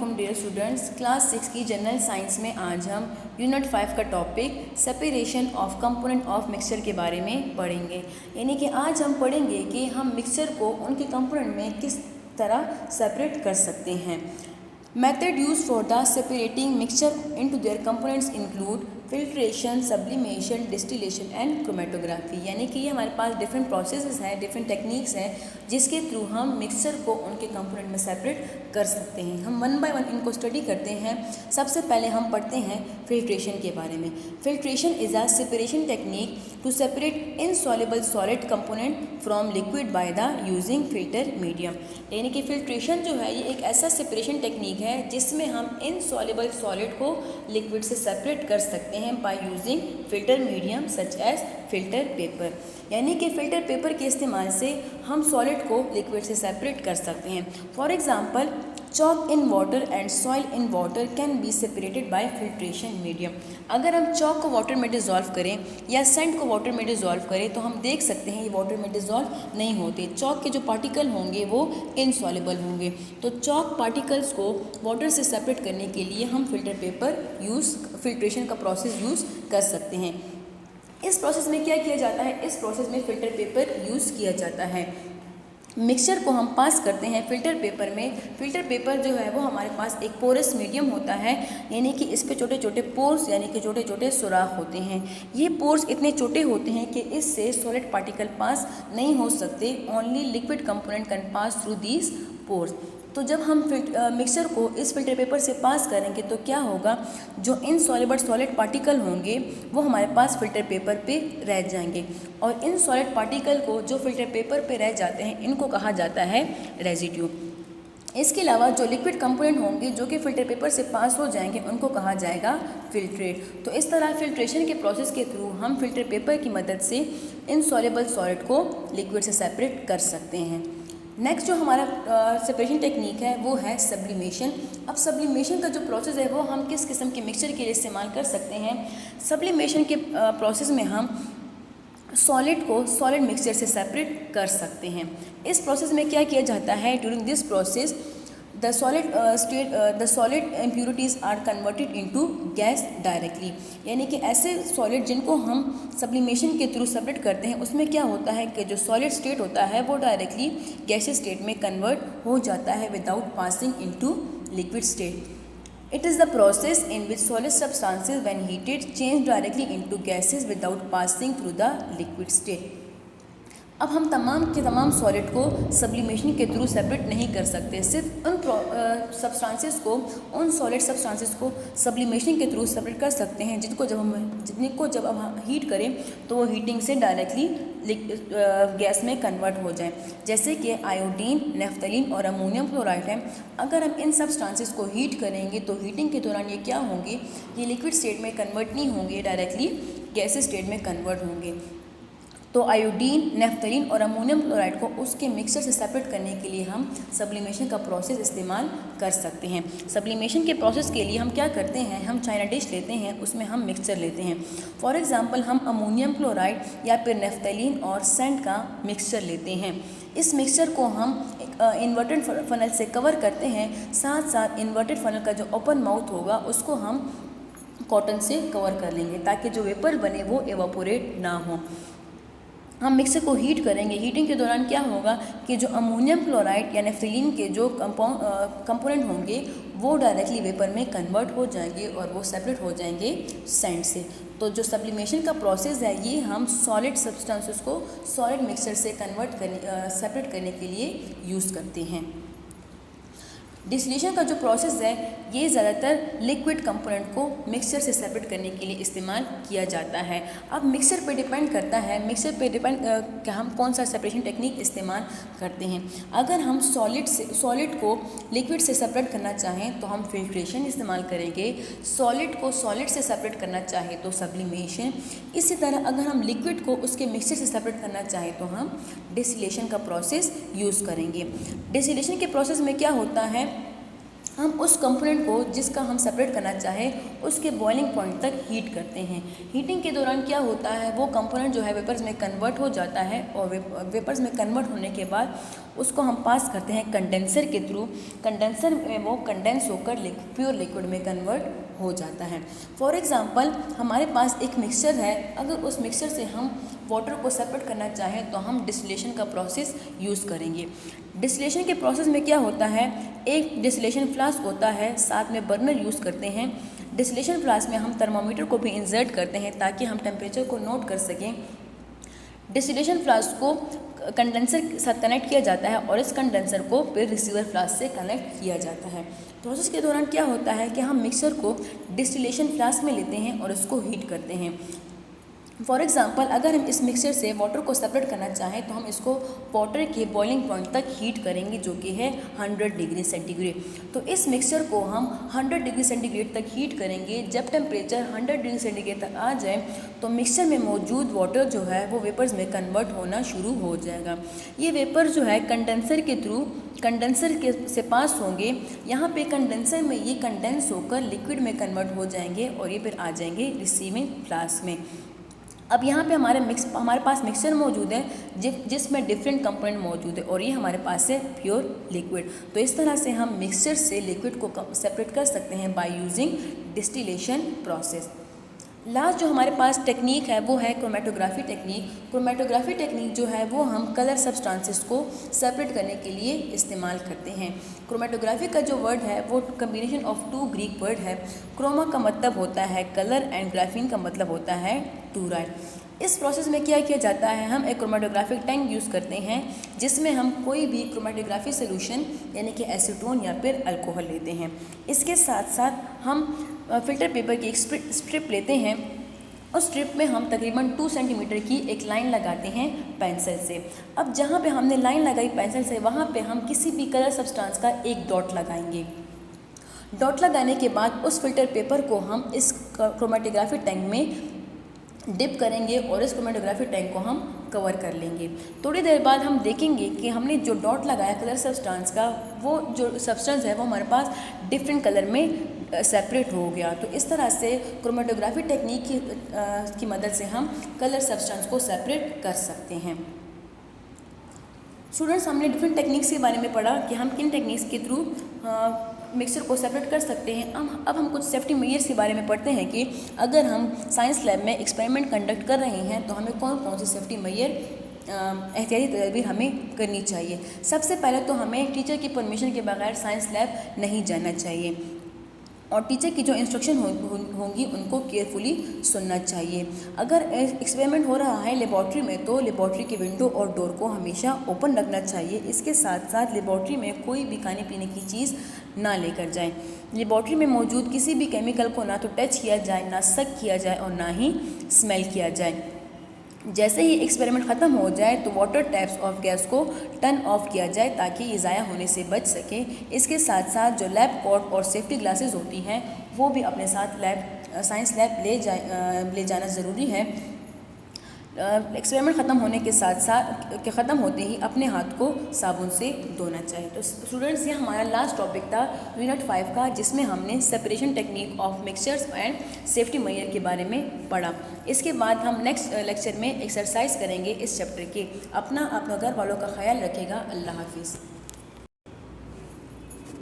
अलैकुम dear students. Class 6 की general science में आज हम यूनिट 5 का topic separation of component of mixture के बारे में पढ़ेंगे। यानी कि आज हम पढ़ेंगे कि हम मिक्सचर को उनके कंपोनेंट में किस तरह सेपरेट कर सकते हैं। Method use for the separating mixture into their components include filtration, sublimation, distillation and chromatography. यानी कि ये हमारे पास डिफरेंट प्रोसेसेस हैं, डिफरेंट टेक्निक्स हैं जिसके थ्रू हम मिक्सचर को उनके कंपोनेंट में सेपरेट कर सकते हैं। हम वन बाय वन इनको स्टडी करते हैं। सबसे पहले हम पढ़ते हैं फिल्ट्रेशन के बारे में। Filtration is a separation technique to separate insoluble solid component from liquid by the using filter medium. यानी कि फिल्ट्रेशन जो है ये एक ऐसा सेपरेशन टेक्निक है जिसमें हम इनसॉल्युबल सॉलिड को लिक्विड से सेपरेट कर सकते हैं by using filter medium such as filter paper. यानी कि फिल्टर पेपर के इस्तेमाल से हम सॉलिड को लिक्विड से सेपरेट कर सकते हैं। For example, chalk in water and soil in water can be separated by filtration medium. अगर हम चॉक को वाटर में डिज़ोल्व करें या सेंट को वाटर में डिज़ोल्व करें तो हम देख सकते हैं ये वाटर में डिज़ोल्व नहीं होते। चॉक के जो पार्टिकल होंगे वो इनसॉल्युबल होंगे। तो चॉक पार्टिकल्स को वाटर से सेपरेट करने के लिए हम फिल्ट्रेशन का प्रोसेस यूज़ कर सकते हैं। इस प्रोसेस में क्या किया जाता है? इस प्रोसेस में फ़िल्टर पेपर यूज़ किया जाता है। मिक्सचर को हम पास करते हैं फ़िल्टर पेपर में। फ़िल्टर पेपर जो है वो हमारे पास एक पोरस मीडियम होता है, यानी कि इस पे छोटे छोटे पोर्स यानी कि छोटे छोटे सुराख होते हैं। ये पोर्स इतने छोटे होते हैं कि इससे सॉलिड पार्टिकल पास नहीं हो सकते। Only liquid component can pass through these pores. तो जब हम मिक्सचर को इस फिल्टर पेपर से पास करेंगे तो क्या होगा, जो इनसॉल्युबल सॉलिड पार्टिकल होंगे वो हमारे पास फिल्टर पेपर पे रह जाएंगे और इन सॉलिड पार्टिकल को जो फिल्टर पेपर पे रह जाते हैं इनको कहा जाता है रेजिड्यू। इसके अलावा जो लिक्विड कंपोनेंट होंगे जो कि फिल्टर पेपर से पास हो जाएंगे उनको कहा जाएगा फिल्ट्रेट। तो इस तरह फिल्ट्रेशन के प्रोसेस के थ्रू हम फिल्टर पेपर की मदद से इनसॉल्युबल सॉलिड को लिक्विड से सेपरेट कर सकते हैं। नेक्स्ट जो हमारा सेपरेशन टेक्निक है वो है सब्लिमेशन। अब सब्लिमेशन का जो प्रोसेस है वो हम किस किस्म के मिक्सचर के लिए इस्तेमाल कर सकते हैं? सब्लिमेशन के प्रोसेस में हम सॉलिड को सॉलिड मिक्सचर से सेपरेट कर सकते हैं। इस प्रोसेस में क्या किया जाता है? During this process the solid impurities are converted into gas directly. यानी कि ऐसे सॉलिड जिनको हम सब्लिमेशन के थ्रू सेपरेट करते हैं उसमें क्या होता है कि जो सॉलिड स्टेट होता है वो डायरेक्टली गैसियस स्टेट में कन्वर्ट हो जाता है without passing into liquid state. It is the process in which solid substances when heated change directly into gases without passing through the liquid state। अब हम तमाम के तमाम सॉलिड को सब्लिमेशन के थ्रू सेपरेट नहीं कर सकते। सिर्फ उन सब्सटेंसेस को, उन सॉलिड सब्सटेंसेस को सब्लिमेशन के थ्रू सेपरेट कर सकते हैं जिनको जब हम हीट करें तो वो हीटिंग से डायरेक्टली गैस में कन्वर्ट हो जाए। जैसे कि आयोडीन, नेफ्थलीन और अमोनियम क्लोराइड है। अगर हम इन सब्सटेंसेस को हीट करेंगे तो हीटिंग के दौरान ये क्या होंगे, ये लिक्विड स्टेट में कन्वर्ट नहीं होंगे, डायरेक्टली गैसेस स्टेट में कन्वर्ट होंगे। तो आयोडीन, नेफ्थलीन और अमोनियम क्लोराइड को उसके मिक्सचर से सेपरेट करने के लिए हम सब्लिमेशन का प्रोसेस इस्तेमाल कर सकते हैं। सब्लिमेशन के प्रोसेस के लिए हम क्या करते हैं, हम चाइना डिश लेते हैं, उसमें हम मिक्सचर लेते हैं। फॉर एग्जांपल, हम अमोनियम क्लोराइड या फिर नेफ्थलीन और सेंट का मिक्सचर लेते हैं। इस मिक्सचर को हम इन्वर्टेड फनल से कवर करते हैं। साथ साथ इन्वर्टेड फनल का जो ओपन माउथ होगा उसको हम कॉटन से कवर कर लेंगे ताकि जो वेपर बने वो एवापोरेट ना हो। हम मिक्सर को हीट करेंगे। हीटिंग के दौरान क्या होगा कि जो अमोनियम क्लोराइड या नेफ्थलीन के जो कंपोनेंट होंगे वो डायरेक्टली वेपर में कन्वर्ट हो जाएंगे और वो सेपरेट हो जाएंगे सेंट से। तो जो सब्लिमेशन का प्रोसेस है ये हम सॉलिड सब्सटेंसेस को सॉलिड मिक्सचर से सेपरेट करने के लिए यूज़ करते हैं। डिस्टिलेशन का जो प्रोसेस है ये ज़्यादातर लिक्विड कंपोनेंट को मिक्सचर से सेपरेट करने के लिए इस्तेमाल किया जाता है। अब मिक्सचर पे डिपेंड करता है, मिक्सचर पे डिपेंड कि हम कौन सा सेपरेशन टेक्निक इस्तेमाल करते हैं। अगर हम सॉलिड को लिक्विड से सेपरेट करना चाहें तो हम फिल्ट्रेशन इस्तेमाल करेंगे। सॉलिड को सॉलिड से सेपरेट करना चाहें तो सब्लिमेशन। इसी तरह अगर हम लिक्विड को उसके मिक्सचर से सेपरेट करना चाहें तो हम डिस्टिलेशन का प्रोसेस यूज़ करेंगे। डिस्टिलेशन के प्रोसेस में क्या होता है हम उस कंपोनेंट को जिसका हम सेपरेट करना चाहें उसके बॉइलिंग पॉइंट तक हीट करते हैं। हीटिंग के दौरान क्या होता है, वो कंपोनेंट जो है वेपर्स में कन्वर्ट हो जाता है और वेपर्स में कन्वर्ट होने के बाद उसको हम पास करते हैं कंडेंसर के थ्रू। कंडेंसर में वो कंडेंस होकर प्योर लिक्विड में कन्वर्ट हो जाता है। फॉर एग्जांपल हमारे पास एक मिक्सचर है, अगर उस मिक्सचर से हम वाटर को सेपरेट करना चाहें तो हम डिस्टिलेशन का प्रोसेस यूज़ करेंगे। डिस्टिलेशन के प्रोसेस में क्या होता है, एक डिस्टिलेशन फ्लास्क होता है, साथ में बर्नर यूज़ करते हैं। डिस्टिलेशन फ्लास्क में हम थर्मामीटर को भी इंसर्ट करते हैं ताकि हम टेम्परेचर को नोट कर सकें। डिस्टिलेशन फ्लास्क को कंडेंसर के साथ कनेक्ट किया जाता है और इस कंडेंसर को फिर रिसीवर फ्लास्क से कनेक्ट किया जाता है। प्रोसेस के दौरान क्या होता है कि हम मिक्सर को डिस्टिलेशन फ्लास्क में लेते हैं और उसको हीट करते हैं। फॉर एग्जांपल अगर हम इस मिक्सचर से वाटर को सेपरेट करना चाहें तो हम इसको वाटर के बॉइलिंग पॉइंट तक हीट करेंगे जो कि है 100 डिग्री सेंटीग्रेड। तो इस मिक्सचर को हम 100 डिग्री सेंटीग्रेड तक हीट करेंगे। जब टेम्परेचर 100 डिग्री सेंटीग्रेड तक आ जाए तो मिक्सचर में मौजूद वाटर जो है वो वेपर्स में कन्वर्ट होना शुरू हो जाएगा। ये वेपर जो है कंडेंसर के थ्रू कंडेंसर के से पास होंगे। यहाँ पे कंडेंसर में ये कंडेंस होकर लिक्विड में कन्वर्ट हो जाएंगे और ये फिर आ जाएंगे रिसीविंग फ्लास्क में। अब यहाँ पे हमारे पास मिक्सचर मौजूद है जिसमें डिफरेंट कंपोनेंट मौजूद है और ये हमारे पास है प्योर लिक्विड। तो इस तरह से हम मिक्सचर से लिक्विड को सेपरेट कर सकते हैं by using distillation process. Last जो हमारे पास टेक्निक है वो है क्रोमेटोग्राफी टेक्निक। क्रोमेटोग्राफी टेक्निक जो है वो हम कलर सब्सटेंसेस को सेपरेट करने के लिए इस्तेमाल करते हैं। क्रोमेटोग्राफी का जो वर्ड है वो कम्बिनेशन ऑफ 2 ग्रीक वर्ड है। क्रोमा का मतलब होता है कलर एंड ग्राफीन का मतलब होता है टू राइट। इस प्रोसेस में क्या किया जाता है, हम एक क्रोमेटोग्राफिक टैंक यूज़ करते हैं जिसमें हम कोई भी क्रोमेटोग्राफी सोल्यूशन यानी कि एसीटोन या फिर अल्कोहल लेते हैं। इसके साथ साथ हम फिल्टर पेपर की एक स्ट्रिप लेते हैं। उस स्ट्रिप में हम तकरीबन 2 सेंटीमीटर की एक लाइन लगाते हैं पेंसिल से। अब जहाँ पे हमने लाइन लगाई पेंसिल से वहाँ पे हम किसी भी कलर सब्सटेंस का एक डॉट लगाएंगे। डॉट लगाने के बाद उस फिल्टर पेपर को हम इस क्रोमेटोग्राफी टैंक में डिप करेंगे और इस क्रोमेटोग्राफी टैंक को हम कवर कर लेंगे। थोड़ी देर बाद हम देखेंगे कि हमने जो डॉट लगाया कलर सब्सटेंस का, वो जो सब्सटेंस है वो हमारे पास डिफरेंट कलर में सेपरेट हो गया। तो इस तरह से क्रोमेटोग्राफी टेक्निक की मदद से हम कलर सब्सटेंस को सेपरेट कर सकते हैं। स्टूडेंट्स, हमने डिफरेंट टेक्निक्स के बारे में पढ़ा कि हम किन टेक्निक्स के थ्रू मिक्सर को सेपरेट कर सकते हैं। अब हम कुछ सेफ्टी मेजर्स के बारे में पढ़ते हैं कि अगर हम साइंस लैब में एक्सपेरिमेंट कंडक्ट कर रहे हैं तो हमें कौन कौन से सेफ्टी मेजर एहतियाती तदबीर हमें करनी चाहिए। सबसे पहले तो हमें टीचर की परमिशन के बगैर साइंस लैब नहीं जाना चाहिए और टीचर की जो इंस्ट्रक्शन होंगी उनको केयरफुली सुनना चाहिए। अगर एक्सपेरिमेंट हो रहा है लेबॉर्ट्री में तो लेबॉर्ट्री के विंडो और डोर को हमेशा ओपन रखना चाहिए। इसके साथ साथ लेबॉर्ट्री में कोई भी खाने पीने की चीज़ ना लेकर जाएं। लेबॉर्ट्री में मौजूद किसी भी केमिकल को ना तो टच किया जाए, ना सक किया जाए और ना ही स्मेल किया जाए। जैसे ही एक्सपेरिमेंट ख़त्म हो जाए तो वाटर टैप्स ऑफ गैस को टर्न ऑफ किया जाए ताकि ये ज़ाया होने से बच सके। इसके साथ साथ जो लैब कोट और सेफ्टी ग्लासेस होती हैं वो भी अपने साथ साइंस लैब ले जाना ज़रूरी है। एक्सपेरिमेंट ख़त्म होने के ख़त्म होते ही अपने हाथ को साबुन से धोना चाहिए। तो स्टूडेंट्स, ये हमारा लास्ट टॉपिक था यूनिट 5 का, जिसमें हमने separation technique of mixtures and safety major के बारे में पढ़ा। इसके बाद हम नेक्स्ट लेक्चर में एक्सरसाइज करेंगे इस चैप्टर के। अपना घर वालों का ख्याल रखेगा। अल्लाह हाफिज़।